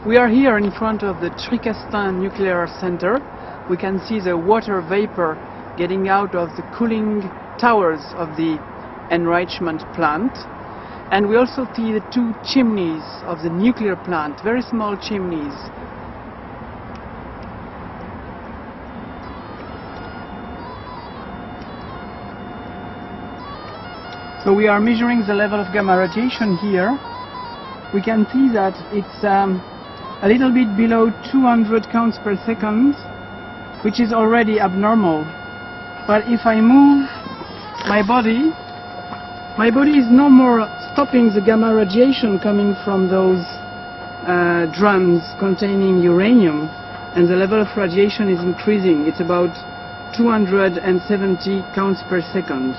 We are here in front of the Tricastin Nuclear Center. We can see the water vapor getting out of the cooling towers of the enrichment plant. And we also see the two chimneys of the nuclear plant, very small chimneys. So we are measuring the level of gamma radiation here. We can see that it's a little bit below 200 counts per second, which is already abnormal. But if I move my body is no more stopping the gamma radiation coming from those drums containing uranium, and the level of radiation is increasing. It's about 270 counts per second.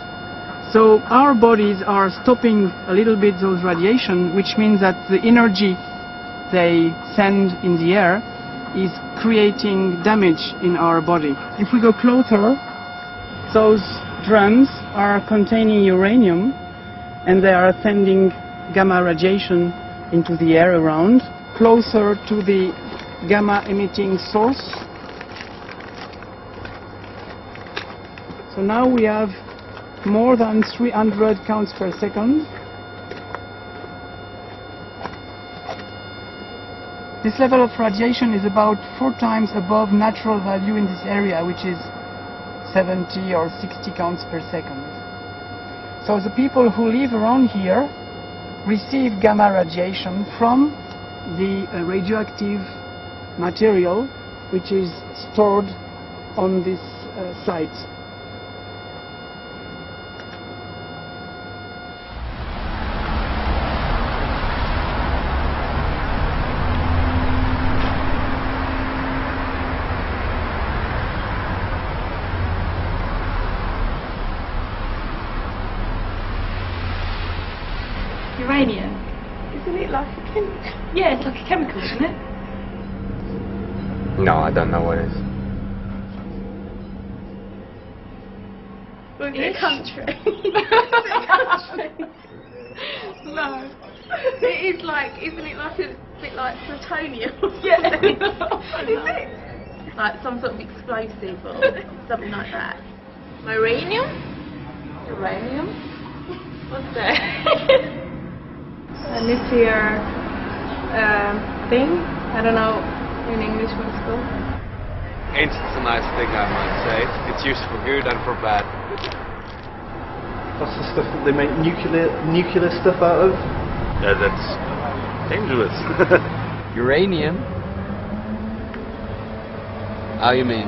So our bodies are stopping a little bit those radiation, which means that the energy they send in the air is creating damage in our body. If we go closer, those drums are containing uranium, and they are sending gamma radiation into the air around, closer to the gamma emitting source. So now we have more than 300 counts per second. This level of radiation is about 4 times above natural value in this area, which is 70 or 60 counts per second. So the people who live around here receive gamma radiation from the radioactive material which is stored on this site. Uranium. Isn't it like a chemical? Yeah, it's like a chemical, isn't it? No, I don't know what it is. Was it a country? Is it a country? No. It is like, isn't it like a bit like plutonium? Yeah. Is it? Like some sort of explosive or something like that. Uranium? Uranium? What's that? A nuclear thing. I don't know in English what it's called. It's a nice thing, I might say. It's used for good and for bad. That's the stuff that they make nuclear stuff out of? Yeah, that's dangerous. Uranium? How you mean?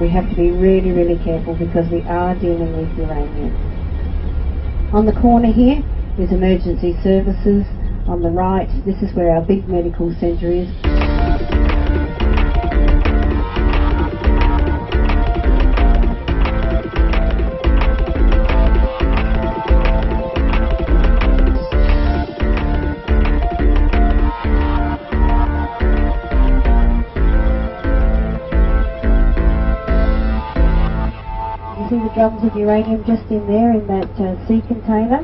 We have to be really, really careful because we are dealing with uranium. On the corner here is emergency services. On the right, this is where our big medical centre is. See the drums of uranium just in there in that sea container.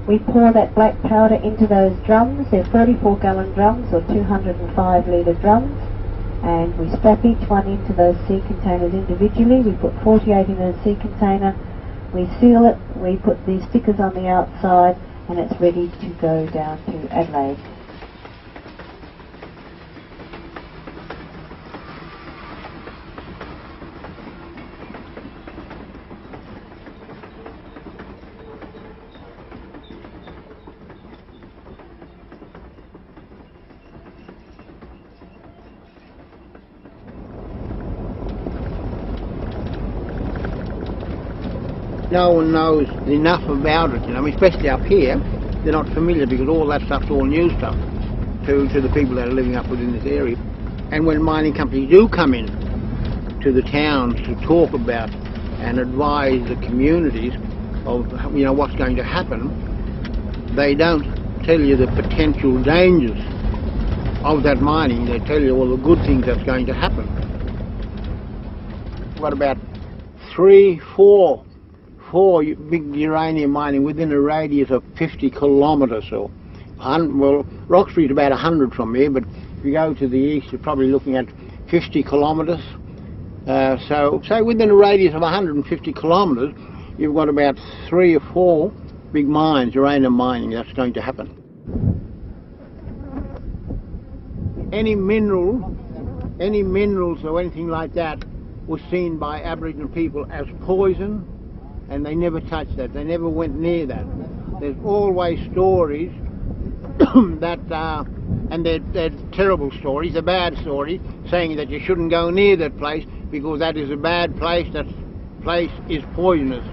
We pour that black powder into those drums. They're 44-gallon drums or 205-litre drums, and we strap each one into those sea containers individually. We put 48 in a sea container, we seal it, we put these stickers on the outside, and it's ready to go down to Adelaide. No one knows enough about it, you know, especially up here. They're not familiar because all that stuff's all new stuff to the people that are living up within this area. And when mining companies do come in to the towns to talk about and advise the communities of, you know, what's going to happen, they don't tell you the potential dangers of that mining. They tell you all the good things that's going to happen. We've got about four big uranium mining within a radius of 50 kilometres or, well, Roxbury's about 100 from here, but if you go to the east, you're probably looking at 50 kilometres. So, say within a radius of 150 kilometres, you've got about 3 or 4 big mines, uranium mining, that's going to happen. Any minerals or anything like that was seen by Aboriginal people as poison, and they never touched that. They never went near that. There's always stories that, and they're terrible stories, they're bad stories, saying that you shouldn't go near that place because that is a bad place, that place is poisonous.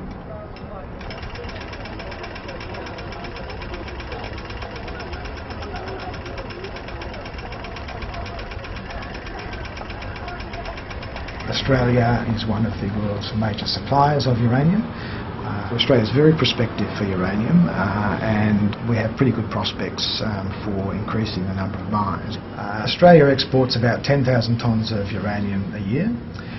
Australia is one of the world's major suppliers of uranium. Australia is very prospective for uranium and we have pretty good prospects for increasing the number of mines. Australia exports about 10,000 tonnes of uranium a year.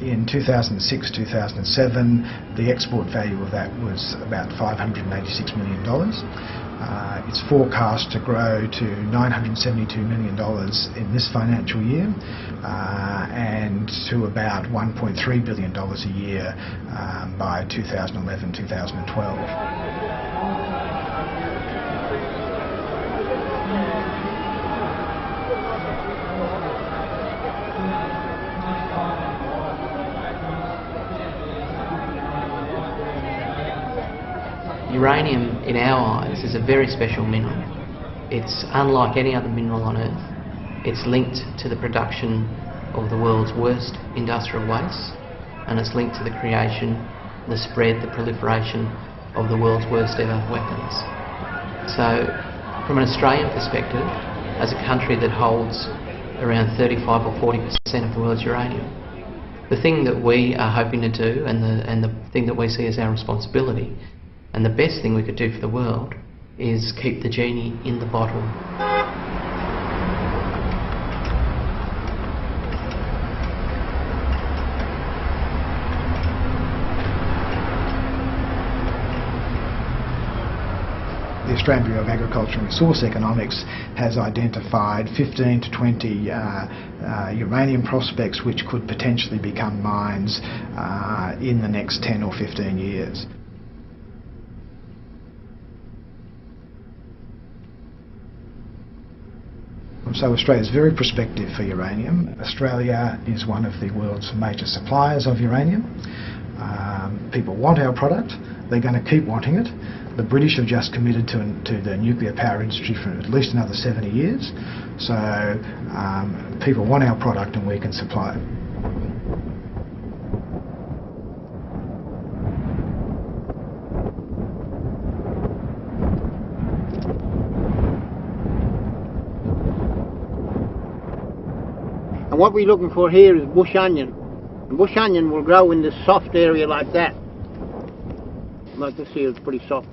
In 2006-2007 the export value of that was about $586 million. It's forecast to grow to $972 million in this financial year and to about $1.3 billion a year by 2011-2012. Uranium, in our eyes, is a very special mineral. It's unlike any other mineral on Earth. It's linked to the production of the world's worst industrial wastes, and it's linked to the creation, the spread, the proliferation of the world's worst ever weapons. So, from an Australian perspective, as a country that holds around 35 or 40% of the world's uranium, the thing that we are hoping to do, and the thing that we see as our responsibility, and the best thing we could do for the world, is keep the genie in the bottle. The Australian Bureau of Agriculture and Resource Economics has identified 15 to 20 uranium prospects which could potentially become mines in the next 10 or 15 years. So Australia is very prospective for uranium. Australia is one of the world's major suppliers of uranium. People want our product, they're going to keep wanting it. The British have just committed to the nuclear power industry for at least another 70 years. So people want our product and we can supply it. And what we're looking for here is bush onion. And bush onion will grow in this soft area like that. Like this here is pretty soft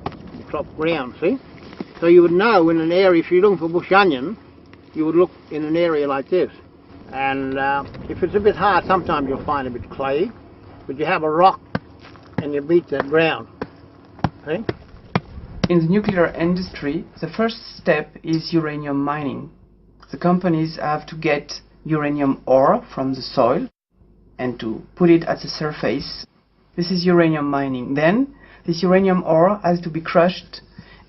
ground, see? So you would know in an area, if you're looking for bush onion, you would look in an area like this. And if it's a bit hard, sometimes you'll find a bit clayey, but you have a rock and you beat that ground, see? In the nuclear industry, the first step is uranium mining. The companies have to get uranium ore from the soil and to put it at the surface. This is uranium mining. Then this uranium ore has to be crushed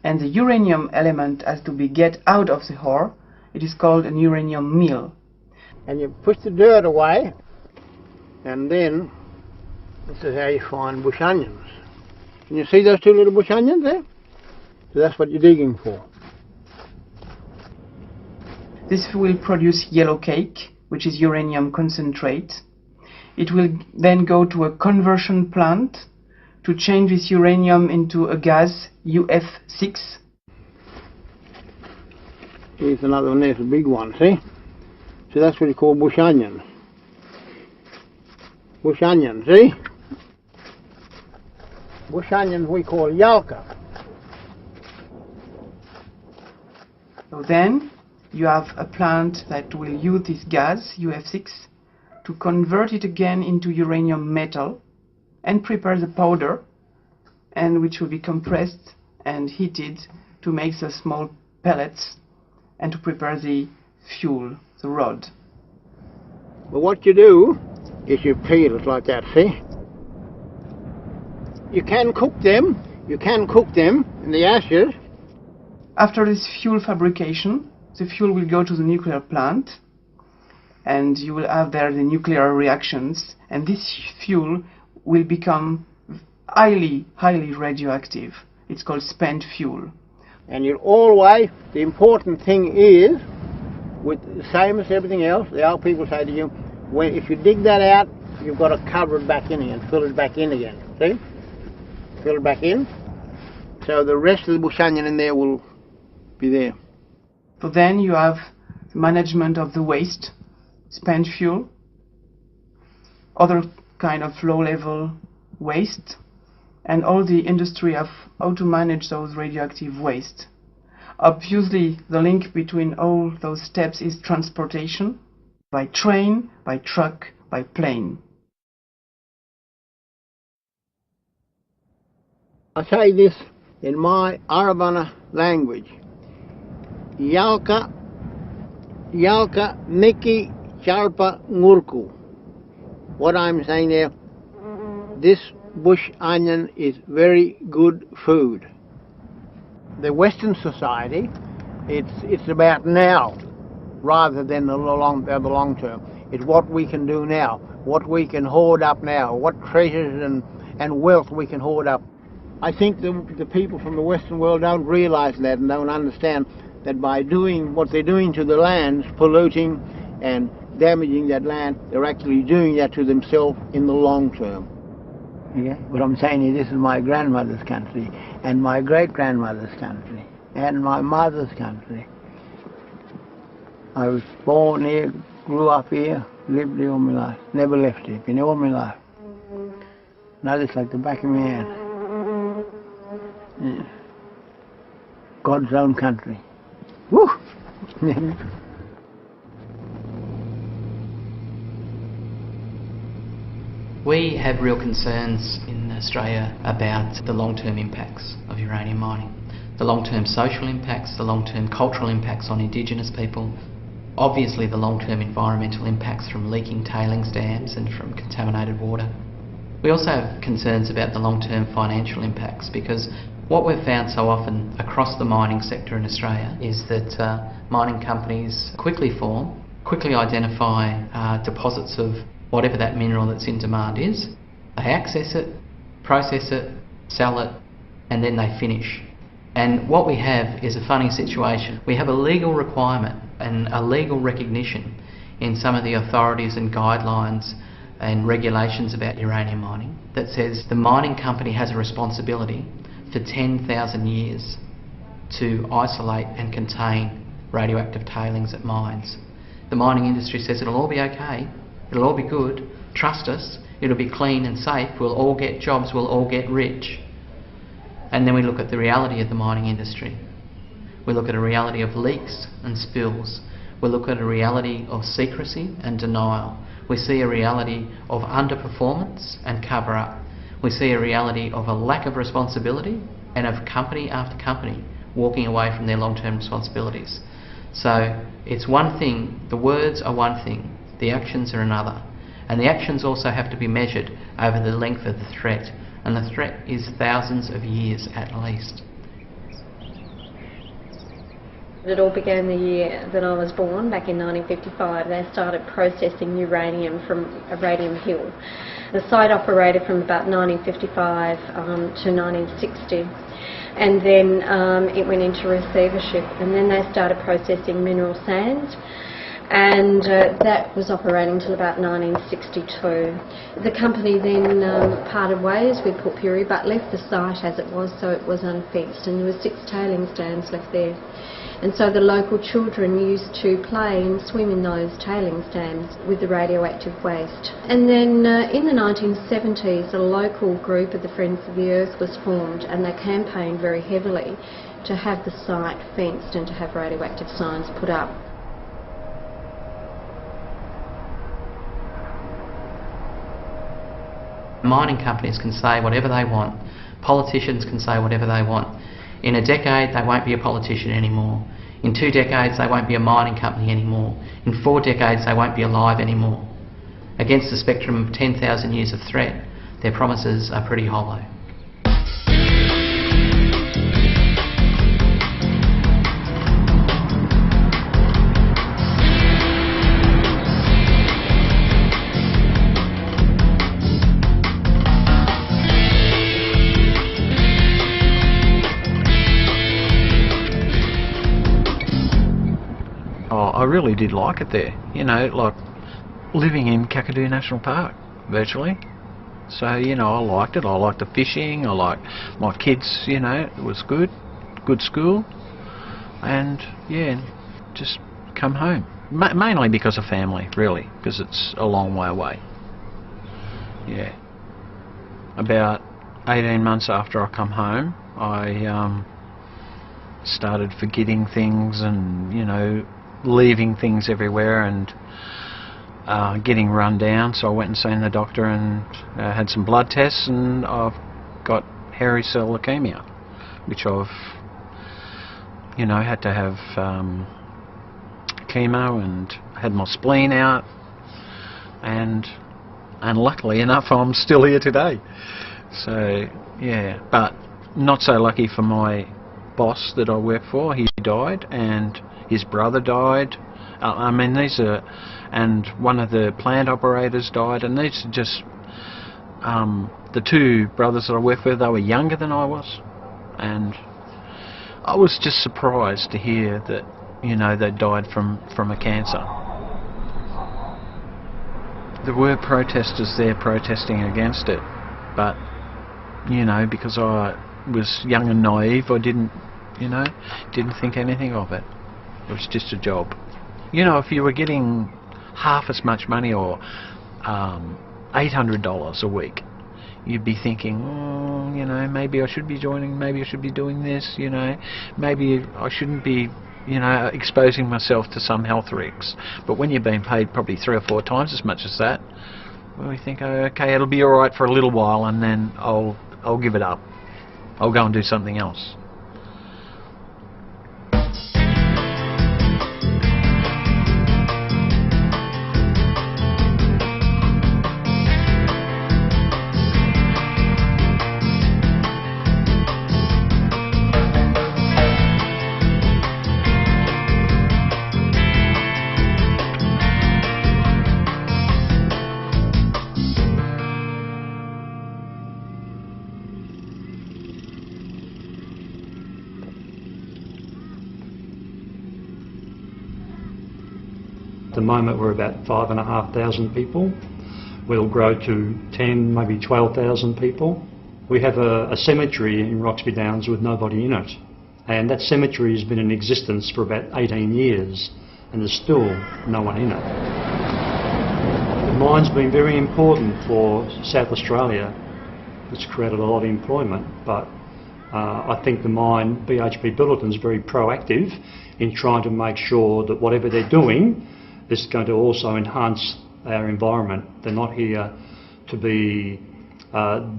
and the uranium element has to be get out of the ore. It is called an uranium mill. And you push the dirt away, and then this is how you find bush onions. Can you see those two little bush onions there? So that's what you're digging for. This will produce yellow cake, which is uranium concentrate. It will then go to a conversion plant to change this uranium into a gas, UF6. Here's another one, there's a big one, see? So that's what you call bush onion. Bush onion, see? Bush onions we call yalka. So then you have a plant that will use this gas, UF6, to convert it again into uranium metal and prepare the powder, and which will be compressed and heated to make the small pellets and to prepare the fuel, the rod. But what you do is you peel it like that, see? You can cook them in the ashes. After this fuel fabrication, the fuel will go to the nuclear plant, and you will have there the nuclear reactions, and this fuel will become highly radioactive. It's called spent fuel. And you always, the important thing is, with the same as everything else, the old people say to you, if you dig that out, you've got to cover it back in again, fill it back in again, see? Fill it back in, so the rest of the bush onion in there will be there. So then you have management of the waste, spent fuel, other kind of low-level waste, and all the industry of how to manage those radioactive waste. Obviously, the link between all those steps is transportation, by train, by truck, by plane. I say this in my Arabana language. Yalka Niki Charpa Ngurku. What I'm saying there, this bush onion is very good food. The Western society, it's about now rather than the long term. It's what we can do now, what we can hoard up now, what treasures and wealth we can hoard up. I think the people from the Western world don't realise that and don't understand that by doing what they're doing to the lands, polluting and damaging that land, they're actually doing that to themselves in the long term. Yeah? What I'm saying is this is my grandmother's country and my great-grandmother's country and my mother's country. I was born here, grew up here, lived here all my life, never left it, been here all my life. Now it's like the back of my hand. Yeah. God's own country. Woo! We have real concerns in Australia about the long-term impacts of uranium mining. The long-term social impacts, the long-term cultural impacts on Indigenous people, obviously the long-term environmental impacts from leaking tailings dams and from contaminated water. We also have concerns about the long-term financial impacts, because what we've found so often across the mining sector in Australia is that mining companies quickly form, quickly identify deposits of whatever that mineral that's in demand is. They access it, process it, sell it, and then they finish. And what we have is a funny situation. We have a legal requirement and a legal recognition in some of the authorities and guidelines and regulations about uranium mining that says the mining company has a responsibility for 10,000 years to isolate and contain radioactive tailings at mines. The mining industry says it'll all be okay, it'll all be good, trust us, it'll be clean and safe, we'll all get jobs, we'll all get rich. And then we look at the reality of the mining industry. We look at a reality of leaks and spills. We look at a reality of secrecy and denial. We see a reality of underperformance and cover-up. We see a reality of a lack of responsibility and of company after company walking away from their long-term responsibilities. So it's one thing, the words are one thing, the actions are another. And the actions also have to be measured over the length of the threat. And the threat is thousands of years at least. It all began the year that I was born, back in 1955. They started processing uranium from a radium hill. The site operated from about 1955 to 1960. And then it went into receivership, and then they started processing mineral sands. and that was operating till about 1962. The company then parted ways with Port Pirie but left the site as it was, so it was unfenced, and there were 6 tailings dams left there. And so the local children used to play and swim in those tailings dams with the radioactive waste. And then in the 1970s, a local group of the Friends of the Earth was formed, and they campaigned very heavily to have the site fenced and to have radioactive signs put up. Mining companies can say whatever they want. Politicians can say whatever they want. In a decade, they won't be a politician anymore. In 2 decades, they won't be a mining company anymore. In 4 decades, they won't be alive anymore. Against the spectrum of 10,000 years of threat, their promises are pretty hollow. I really did like it there, you know, like living in Kakadu National Park, virtually. So, you know, I liked it. I liked the fishing, I liked my kids, you know, it was good school, and yeah, just come home. Mainly because of family, really, because it's a long way away. Yeah. About 18 months after I come home, I started forgetting things and, you know, leaving things everywhere and getting run down, so I went and seen the doctor and had some blood tests, and I've got hairy cell leukemia, which I've, you know, had to have chemo, and had my spleen out, and luckily enough I'm still here today. So yeah, but not so lucky for my boss that I work for. He died, and his brother died. I mean, these are, and one of the plant operators died, and these are just the 2 brothers that I work with. They were younger than I was, and I was just surprised to hear that, you know, they died from a cancer. There were protesters there protesting against it, but, you know, because I was young and naive, I didn't think anything of it. It was just a job. You know, if you were getting half as much money, or $800 a week, you'd be thinking, oh, you know, maybe I should be joining, maybe I should be doing this, you know, maybe I shouldn't be, you know, exposing myself to some health risks. But when you're being paid probably 3 or 4 times as much as that, well, we think, oh, okay, it'll be alright for a little while, and then I'll give it up. I'll go and do something else. At the moment we're about 5,500 people. We'll grow to 10, maybe 12,000 people. We have a cemetery in Roxby Downs with nobody in it, and that cemetery has been in existence for about 18 years and there's still no one in it. The mine's been very important for South Australia. It's created a lot of employment, but I think the mine, BHP Billiton, is very proactive in trying to make sure that whatever they're doing is going to also enhance our environment. They're not here to be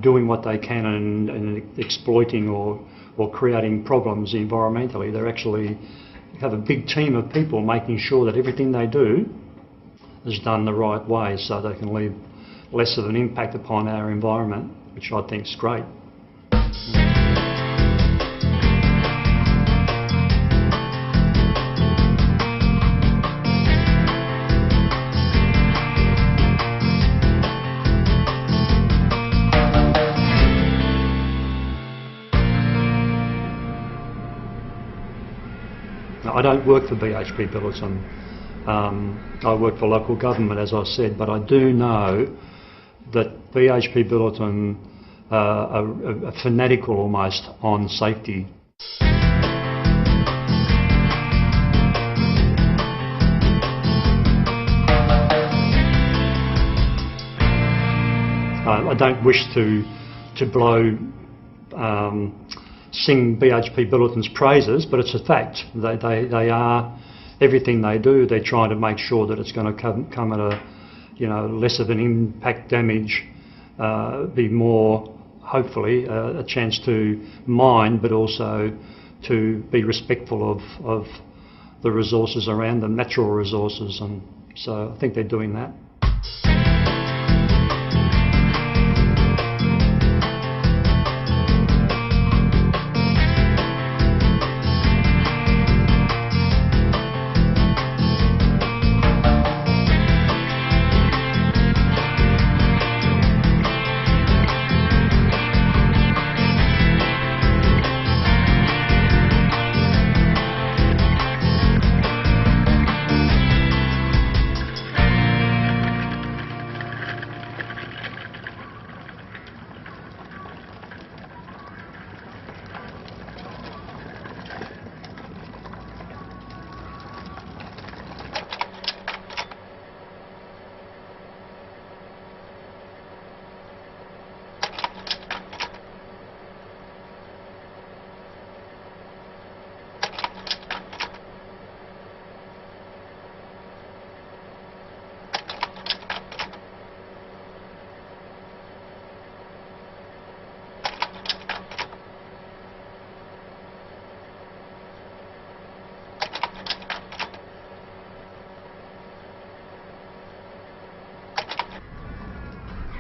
doing what they can and exploiting or creating problems environmentally. They actually have a big team of people making sure that everything they do is done the right way, so they can leave less of an impact upon our environment, which I think is great. I don't work for BHP Billiton. I work for local government, as I said, but I do know that BHP Billiton are fanatical almost on safety. I don't wish to sing BHP Billiton's praises, but it's a fact. They are, everything they do, they're trying to make sure that it's going to come at a, less of an impact damage, be more, hopefully, a chance to mine, but also to be respectful of the resources around them, natural resources, and so I think they're doing that.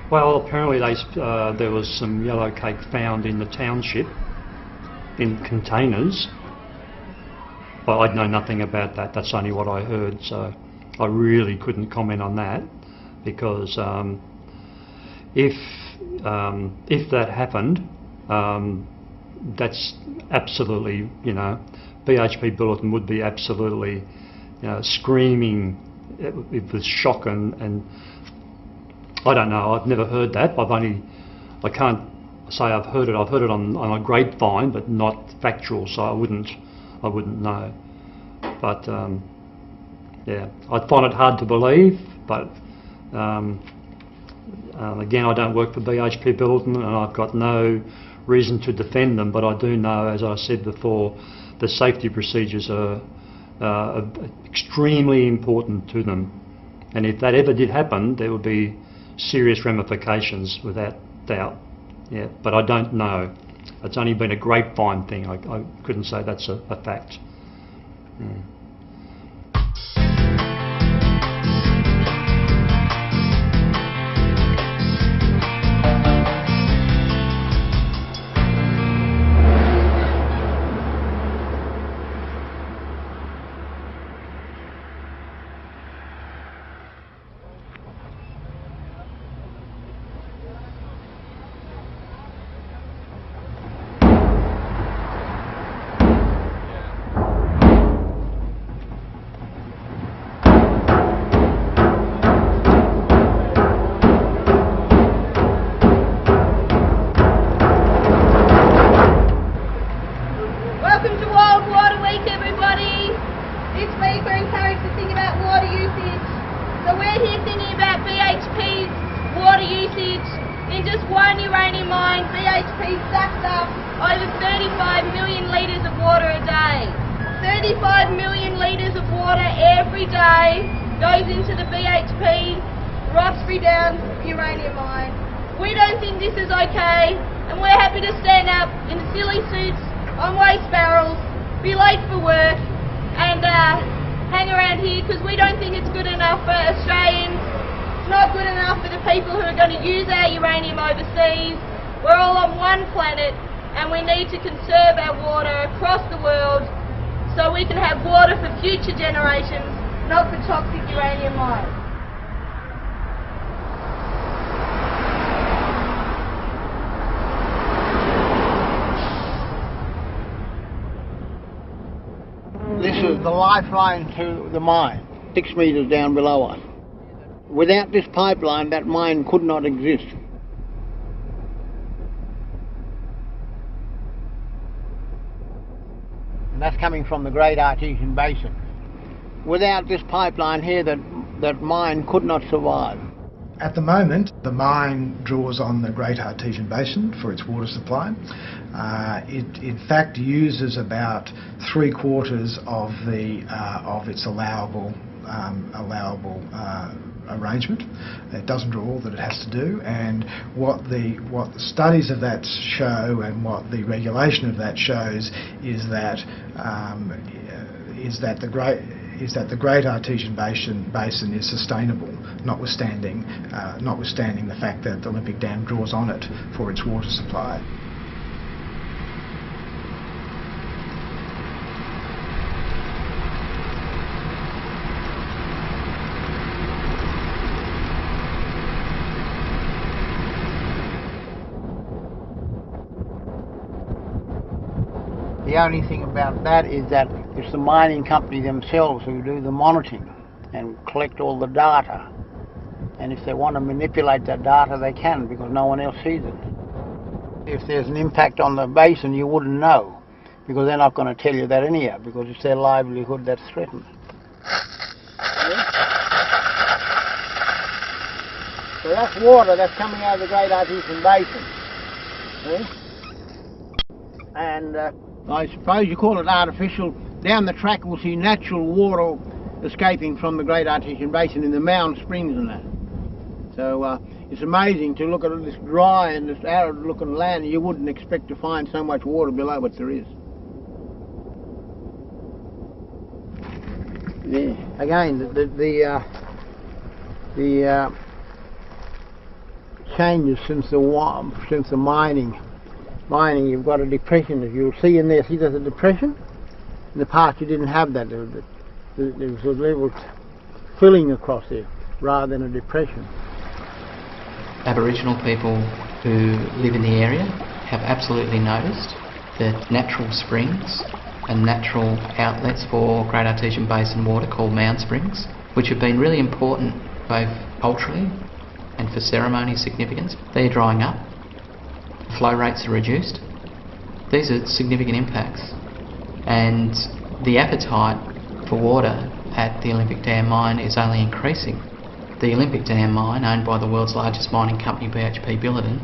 Well, apparently there was some yellow cake found in the township in containers, but I'd know nothing about that. That's only what I heard, so I really couldn't comment on that, because if that happened, that's absolutely, BHP Billiton would be absolutely, screaming with shock and I don't know. I've never heard that. I can't say I've heard it. I've heard it on a grapevine, but not factual, so I wouldn't know. But yeah, I find it hard to believe. But again, I don't work for BHP Billiton, and I've got no reason to defend them. But I do know, as I said before, the safety procedures are extremely important to them. And if that ever did happen, there would be serious ramifications without doubt. Yeah, but I don't know. It's only been a grapevine thing. I couldn't say that's a fact. Mm. In just one uranium mine, BHP sucks up over 35 million litres of water a day. 35 million litres of water every day goes into the BHP Roxbury Downs uranium mine. We don't think this is okay, and we're happy to stand up in silly suits on waste barrels, be late for work, and hang around here because we don't think it's good enough for Australians. It's not good enough for the people who are going to use our uranium overseas. We're all on one planet, and we need to conserve our water across the world so we can have water for future generations, not for toxic uranium mines. This is the lifeline to the mine. 6 metres down below us. Without this pipeline, that mine could not exist. And that's coming from the Great Artesian Basin. Without this pipeline here, that mine could not survive. At the moment, the mine draws on the Great Artesian Basin for its water supply. It in fact uses about 3/4 of its allowable arrangement. It doesn't draw all that it has to do, and what the studies of that show and what the regulation of that shows is that the Great Artesian Basin is sustainable, notwithstanding the fact that the Olympic Dam draws on it for its water supply. The only thing about that is that it's the mining company themselves who do the monitoring and collect all the data. And if they want to manipulate that data, they can, because no one else sees it. If there's an impact on the basin, you wouldn't know, because they're not going to tell you that anyhow, because it's their livelihood that's threatened. So that's water that's coming out of the Great Artesian Basin. See? And I suppose you call it artificial. Down the track we'll see natural water escaping from the Great Artesian Basin in the mound springs and that. So it's amazing to look at this dry and this arid looking land. You wouldn't expect to find so much water below, but there is. Yeah. Again, the changes since the mining, you've got a depression, as you'll see in there. See, there's a depression. In the past, you didn't have that. There was a level filling across there, rather than a depression. Aboriginal people who live in the area have absolutely noticed that natural springs and natural outlets for Great Artesian Basin water called mound springs, which have been really important both culturally and for ceremony significance, they're drying up. Flow rates are reduced. These are significant impacts, and the appetite for water at the Olympic Dam mine is only increasing. The Olympic Dam mine, owned by the world's largest mining company, BHP Billiton,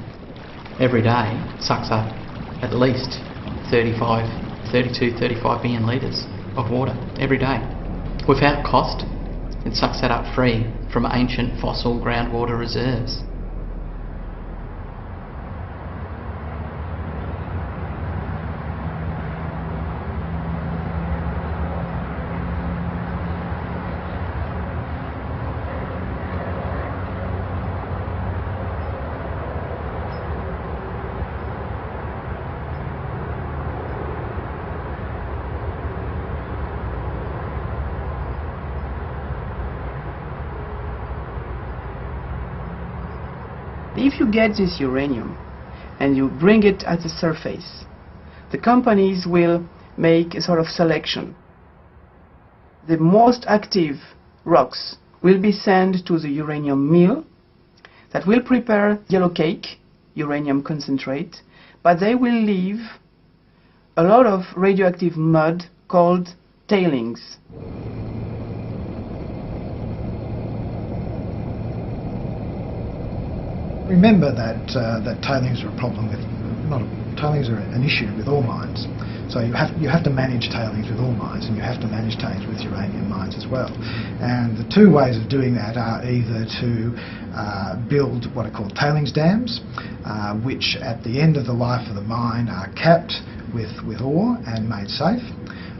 every day sucks up at least 35 million litres of water every day. Without cost, it sucks that up free from ancient fossil groundwater reserves. If you get this uranium and you bring it at the surface, the companies will make a sort of selection. The most active rocks will be sent to the uranium mill that will prepare yellow cake, uranium concentrate, but they will leave a lot of radioactive mud called tailings. Remember that tailings are a problem with, tailings are an issue with all mines. So you have to manage tailings with all mines, and you have to manage tailings with uranium mines as well. And the two ways of doing that are either to build what are called tailings dams, which at the end of the life of the mine are capped with ore and made safe.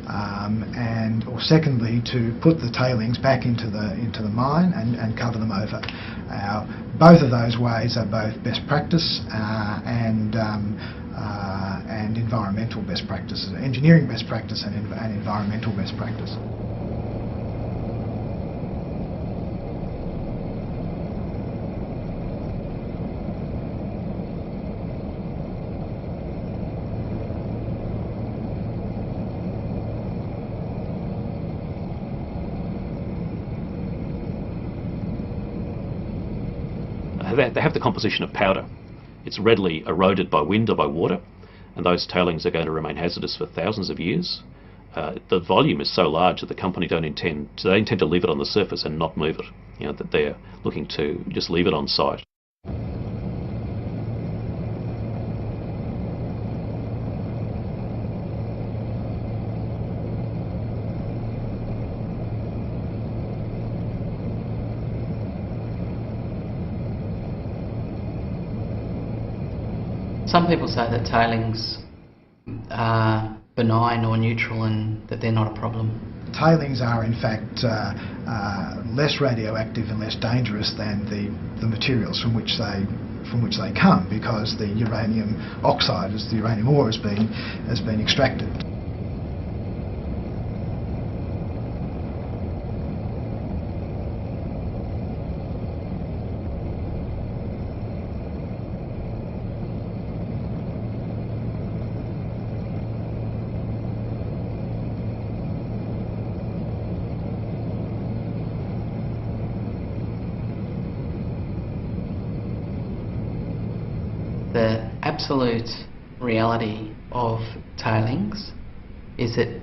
Or secondly, to put the tailings back into the mine and cover them over. Both of those ways are both best practice and environmental best practices, engineering best practice and environmental best practice. they have the composition of powder. It's readily eroded by wind or by water, and those tailings are going to remain hazardous for thousands of years. The volume is so large that the company they intend to leave it on the surface and not move it. You know, that they're looking to just leave it on site. Some people say that tailings are benign or neutral and that they're not a problem. Tailings are in fact less radioactive and less dangerous than the materials from which they come, because the uranium oxide, as the uranium ore, has been extracted. The absolute reality of tailings is that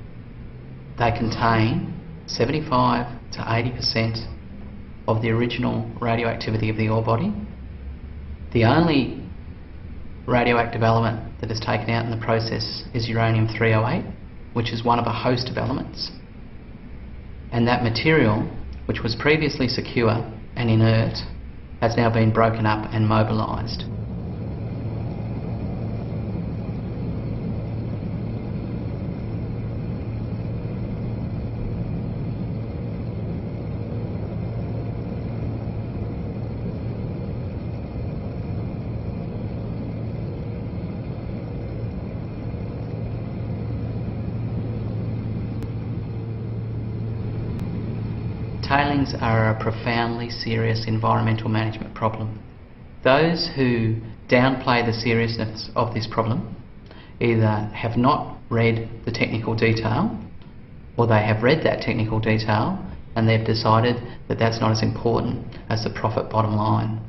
they contain 75 to 80% of the original radioactivity of the ore body. The only radioactive element that is taken out in the process is uranium-308, which is one of a host of elements. And that material, which was previously secure and inert, has now been broken up and mobilised. Tailings are a profoundly serious environmental management problem. Those who downplay the seriousness of this problem either have not read the technical detail, or they have read that technical detail and they've decided that that's not as important as the profit bottom line.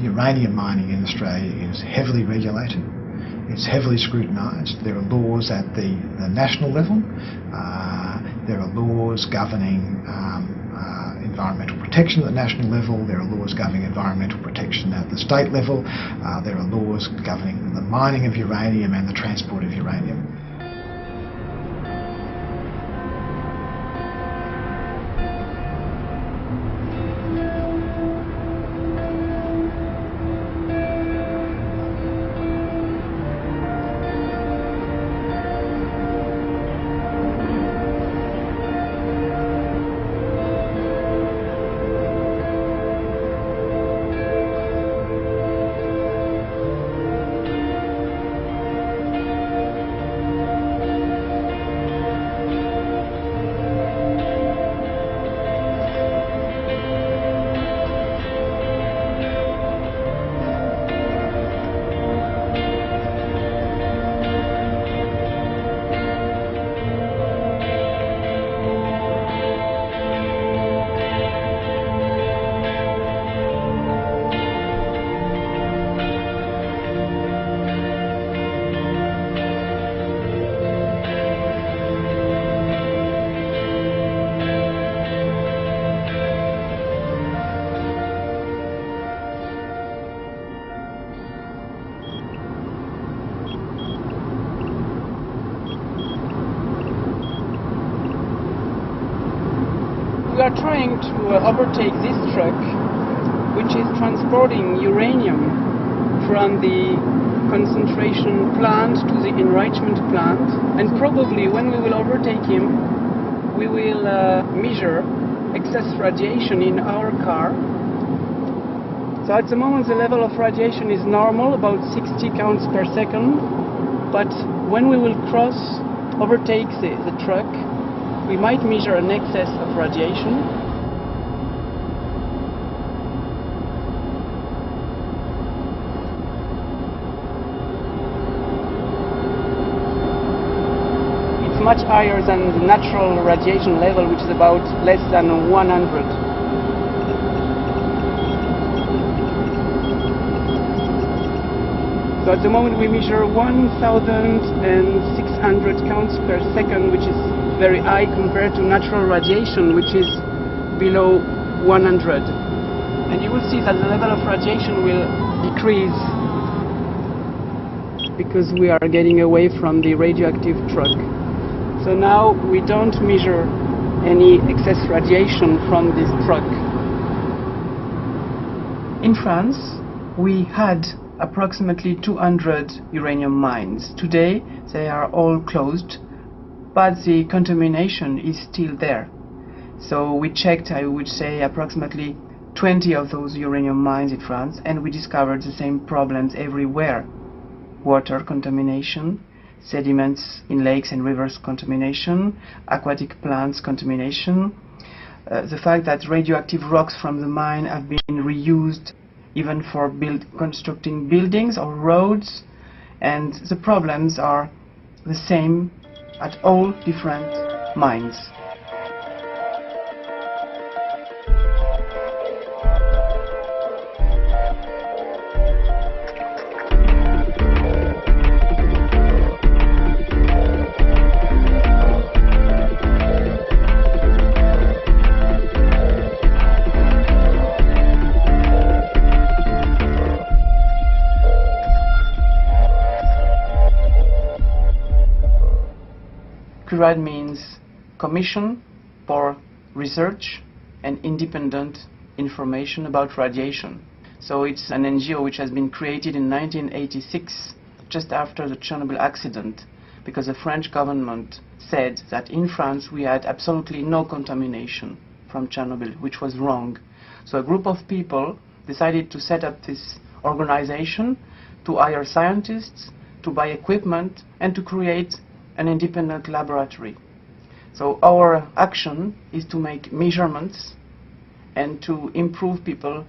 Uranium mining in Australia is heavily regulated. It's heavily scrutinised. There are laws at the national level. There are laws governing environmental protection at the national level. There are laws governing environmental protection at the state level. There are laws governing the mining of uranium and the transport of uranium. We are trying to overtake this truck, which is transporting uranium from the concentration plant to the enrichment plant, and probably when we will overtake him, we will measure excess radiation in our car. So at the moment the level of radiation is normal, about 60 counts per second, but when we will overtake the truck, we might measure an excess of radiation. It's much higher than the natural radiation level, which is about less than 100. So at the moment we measure 1,600 counts per second, which is very high compared to natural radiation, which is below 100. And you will see that the level of radiation will decrease because we are getting away from the radioactive truck. So now we don't measure any excess radiation from this truck. In France, we had approximately 200 uranium mines. Today, they are all closed, but the contamination is still there. So we checked, I would say, approximately 20 of those uranium mines in France, and we discovered the same problems everywhere. Water contamination, sediments in lakes and rivers contamination, aquatic plants contamination, the fact that radioactive rocks from the mine have been reused even for constructing buildings or roads, and the problems are the same at all different mines. CURAD means Commission for Research and Independent Information about Radiation. So it's an NGO which has been created in 1986, just after the Chernobyl accident, because the French government said that in France we had absolutely no contamination from Chernobyl, which was wrong. So a group of people decided to set up this organization, to hire scientists, to buy equipment, and to create an independent laboratory. So our action is to make measurements and to improve people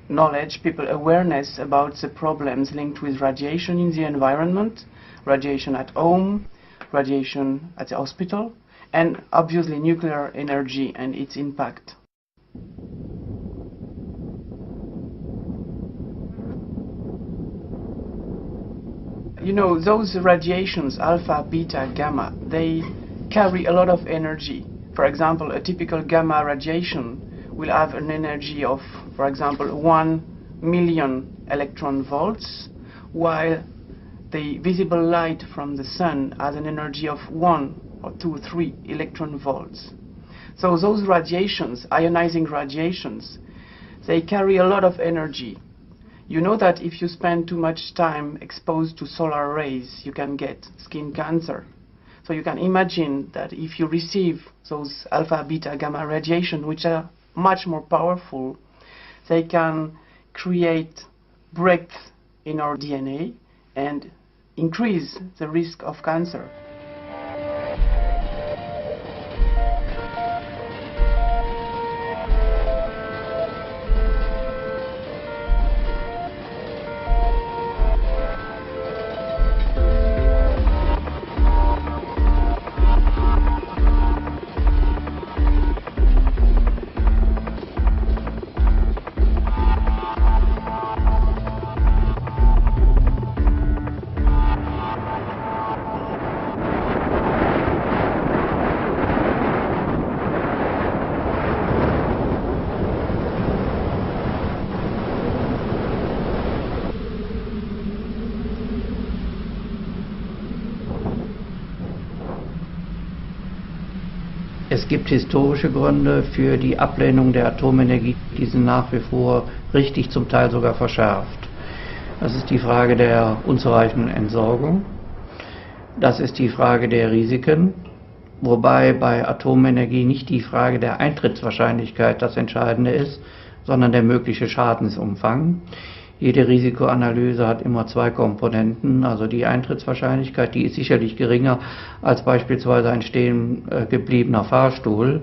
knowledge, people awareness about the problems linked with radiation in the environment, radiation at home, radiation at the hospital, and obviously nuclear energy and its impact. You know, those radiations, alpha, beta, gamma, they carry a lot of energy. For example, a typical gamma radiation will have an energy of, for example, 1 million electron volts, while the visible light from the sun has an energy of 1 or 2 or 3 electron volts. So those radiations, ionizing radiations, they carry a lot of energy. You know that if you spend too much time exposed to solar rays, you can get skin cancer. So you can imagine that if you receive those alpha, beta, gamma radiation, which are much more powerful, they can create breaks in our DNA and increase the risk of cancer. Es gibt historische Gründe für die Ablehnung der Atomenergie, die sind nach wie vor richtig, zum Teil sogar verschärft. Das ist die Frage der unzureichenden Entsorgung, das ist die Frage der Risiken, wobei bei Atomenergie nicht die Frage der Eintrittswahrscheinlichkeit das Entscheidende ist, sondern der mögliche Schadensumfang. Jede Risikoanalyse hat immer zwei Komponenten, also die Eintrittswahrscheinlichkeit, die ist sicherlich geringer als beispielsweise ein stehen gebliebener Fahrstuhl,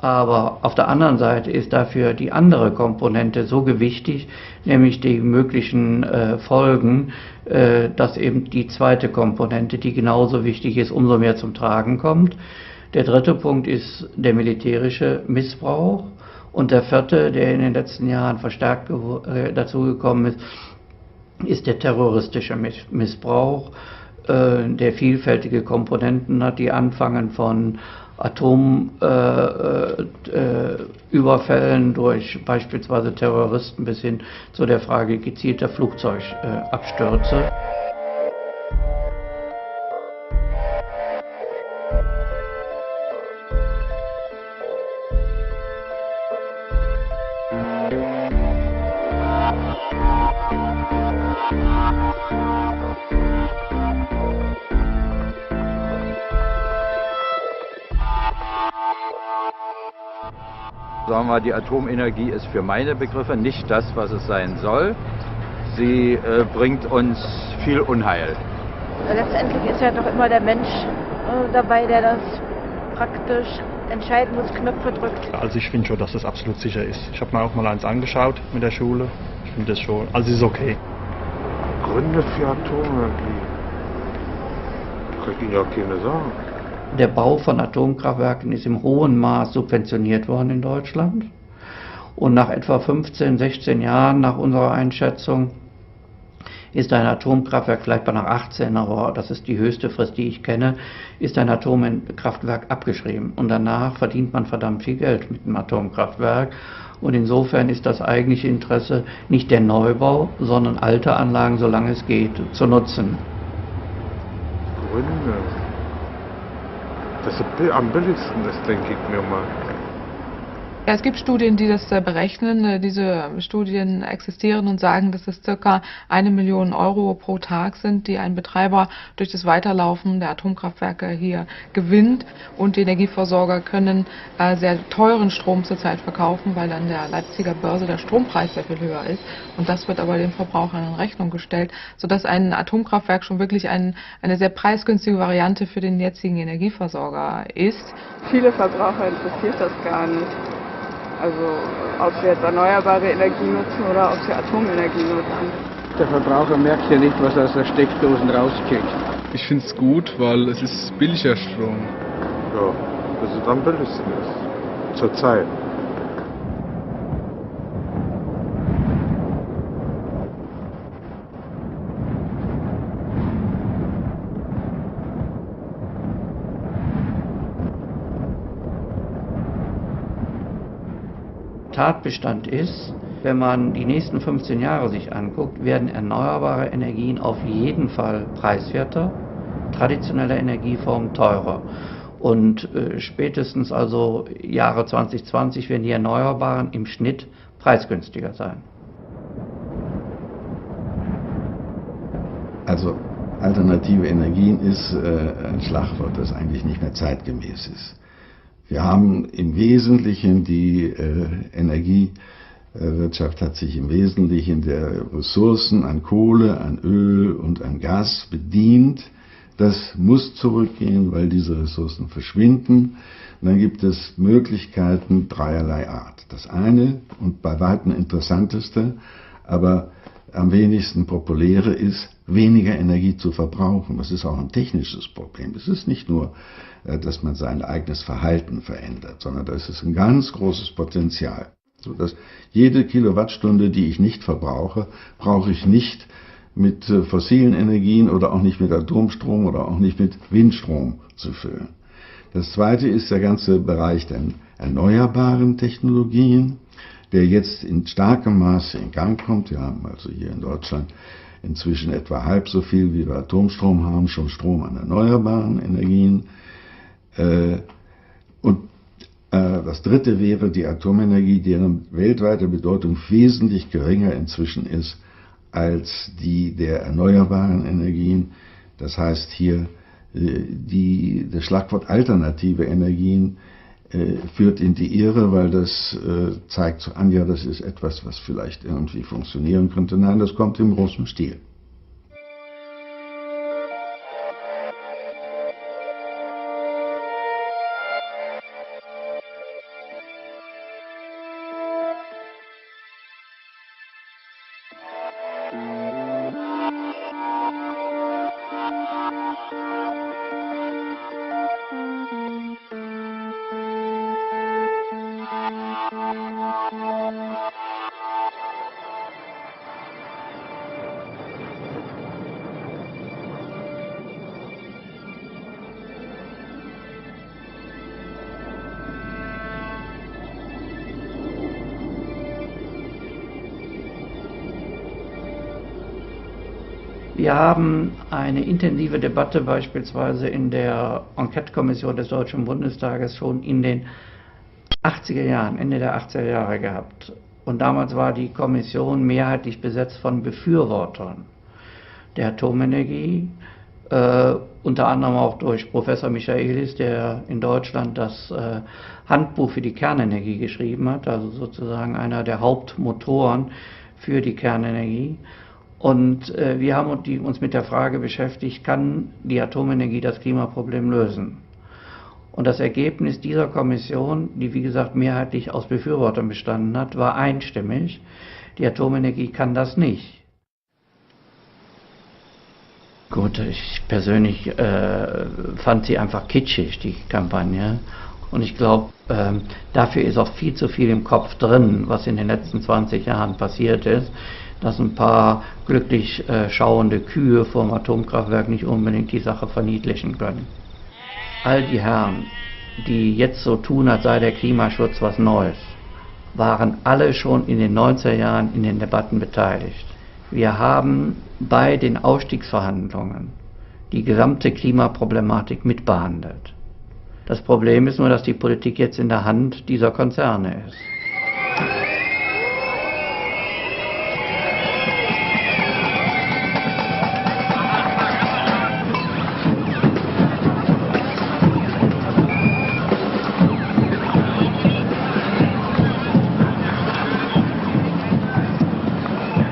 aber auf der anderen Seite ist dafür die andere Komponente so gewichtig, nämlich die möglichen Folgen, dass eben die zweite Komponente, die genauso wichtig ist, umso mehr zum Tragen kommt. Der dritte Punkt ist der militärische Missbrauch. Und der vierte, der in den letzten Jahren verstärkt dazugekommen ist, ist der terroristische Missbrauch, der vielfältige Komponenten hat, die anfangen von Atomüberfällen durch beispielsweise Terroristen bis hin zu der Frage gezielter Flugzeugabstürze. Sagen wir, die Atomenergie ist für meine Begriffe nicht das, was es sein soll. Sie bringt uns viel Unheil. Letztendlich ist ja doch immer der Mensch dabei, der das praktisch entscheiden muss, Knöpfe drückt. Also ich finde schon, dass das absolut sicher ist. Ich habe mir auch mal eins angeschaut mit der Schule. Ich finde das schon, also es ist okay. Gründe für Atomenergie? Kann ich Ihnen ja keine sagen. Der Bau von Atomkraftwerken ist im hohen Maß subventioniert worden in Deutschland. Und nach etwa 15, 16 Jahren nach unserer Einschätzung ist ein Atomkraftwerk, vielleicht bei nach 18, aber das ist die höchste Frist, die ich kenne, ist ein Atomkraftwerk abgeschrieben. Und danach verdient man verdammt viel Geld mit dem Atomkraftwerk. Und insofern ist das eigentliche Interesse nicht der Neubau, sondern alte Anlagen, solange es geht, zu nutzen. Gründe. Das ist am billigsten, das denke ich mir mal. Ja, es gibt Studien, die das berechnen. Diese Studien existieren und sagen, dass es ca. 1 Million Euro pro Tag sind, die ein Betreiber durch das Weiterlaufen der Atomkraftwerke hier gewinnt. Und die Energieversorger können sehr teuren Strom zurzeit verkaufen, weil an der Leipziger Börse der Strompreis sehr viel höher ist. Und das wird aber den Verbrauchern in Rechnung gestellt, sodass ein Atomkraftwerk schon wirklich eine sehr preisgünstige Variante für den jetzigen Energieversorger ist. Viele Verbraucher interessiert das gar nicht. Also ob sie jetzt erneuerbare Energie nutzen oder ob sie Atomenergie nutzen. Der Verbraucher merkt ja nicht, was er aus der Steckdosen rauskriegt. Ich finde es gut, weil es ist billiger Strom. Ja, das ist am billigsten ist. Zurzeit. Tatbestand ist, wenn man die nächsten 15 Jahre sich anguckt, werden erneuerbare Energien auf jeden Fall preiswerter, traditionelle Energieformen teurer. Und spätestens also Jahre 2020 werden die Erneuerbaren im Schnitt preisgünstiger sein. Also alternative Energien ist ein Schlagwort, das eigentlich nicht mehr zeitgemäß ist. Wir haben im Wesentlichen die Energiewirtschaft hat sich im Wesentlichen der Ressourcen an Kohle, an Öl und an Gas bedient. Das muss zurückgehen, weil diese Ressourcen verschwinden. Und dann gibt es Möglichkeiten dreierlei Art. Das eine und bei weitem interessanteste, aber am wenigsten populäre ist, weniger Energie zu verbrauchen. Das ist auch ein technisches Problem. Es ist nicht nur, dass man sein eigenes Verhalten verändert, sondern das ist ein ganz großes Potenzial. So dass jede Kilowattstunde, die ich nicht verbrauche, brauche ich nicht mit fossilen Energien oder auch nicht mit Atomstrom oder auch nicht mit Windstrom zu füllen. Das zweite ist der ganze Bereich der erneuerbaren Technologien, der jetzt in starkem Maße in Gang kommt. Wir haben also hier in Deutschland inzwischen etwa halb so viel, wie wir Atomstrom haben, schon Strom an erneuerbaren Energien. Das dritte wäre die Atomenergie, deren weltweite Bedeutung wesentlich geringer inzwischen ist als die der erneuerbaren Energien. Das heißt hier, das Schlagwort alternative Energien führt in die Irre, weil das zeigt so an, ja, das ist etwas, was vielleicht irgendwie funktionieren könnte. Nein, das kommt im großen Stil. Wir haben eine intensive Debatte beispielsweise in der Enquete-Kommission des Deutschen Bundestages schon in den 80er Jahren, Ende der 80er Jahre gehabt. Und damals war die Kommission mehrheitlich besetzt von Befürwortern der Atomenergie, unter anderem auch durch Professor Michaelis, der in Deutschland das Handbuch für die Kernenergie geschrieben hat, also sozusagen einer der Hauptmotoren für die Kernenergie. Und wir haben uns mit der Frage beschäftigt, kann die Atomenergie das Klimaproblem lösen? Und das Ergebnis dieser Kommission, die wie gesagt mehrheitlich aus Befürwortern bestanden hat, war einstimmig: Die Atomenergie kann das nicht. Gut, ich persönlich fand sie einfach kitschig, die Kampagne. Und ich glaube, dafür ist auch viel zu viel im Kopf drin, was in den letzten 20 Jahren passiert ist, dass ein paar glücklich schauende Kühe vor dem Atomkraftwerk nicht unbedingt die Sache verniedlichen können. All die Herren, die jetzt so tun, als sei der Klimaschutz was Neues, waren alle schon in den 90er Jahren in den Debatten beteiligt. Wir haben bei den Ausstiegsverhandlungen die gesamte Klimaproblematik mitbehandelt. Das Problem ist nur, dass die Politik jetzt in der Hand dieser Konzerne ist.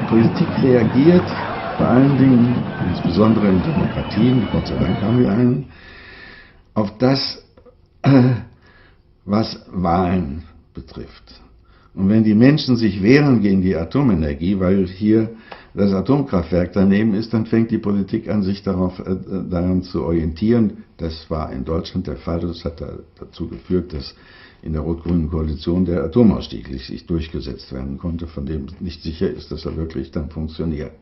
Politik reagiert vor allen Dingen, insbesondere in Demokratien, Gott sei Dank haben wir einen, auf das, was Wahlen betrifft. Und wenn die Menschen sich wehren gegen die Atomenergie, weil hier das Atomkraftwerk daneben ist, dann fängt die Politik an, sich daran zu orientieren. Das war in Deutschland der Fall. Das hat dazu geführt, dass in der rot-grünen Koalition der Atomausstieg sich durchgesetzt werden konnte, von dem nicht sicher ist, dass er wirklich dann funktioniert.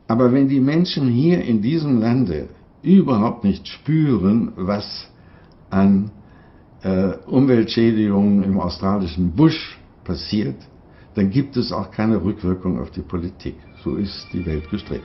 Aber wenn die Menschen hier in diesem Lande überhaupt nicht spüren, was an Umweltschädigungen im australischen Busch passiert, dann gibt es auch keine Rückwirkung auf die Politik. So ist die Welt gestrickt.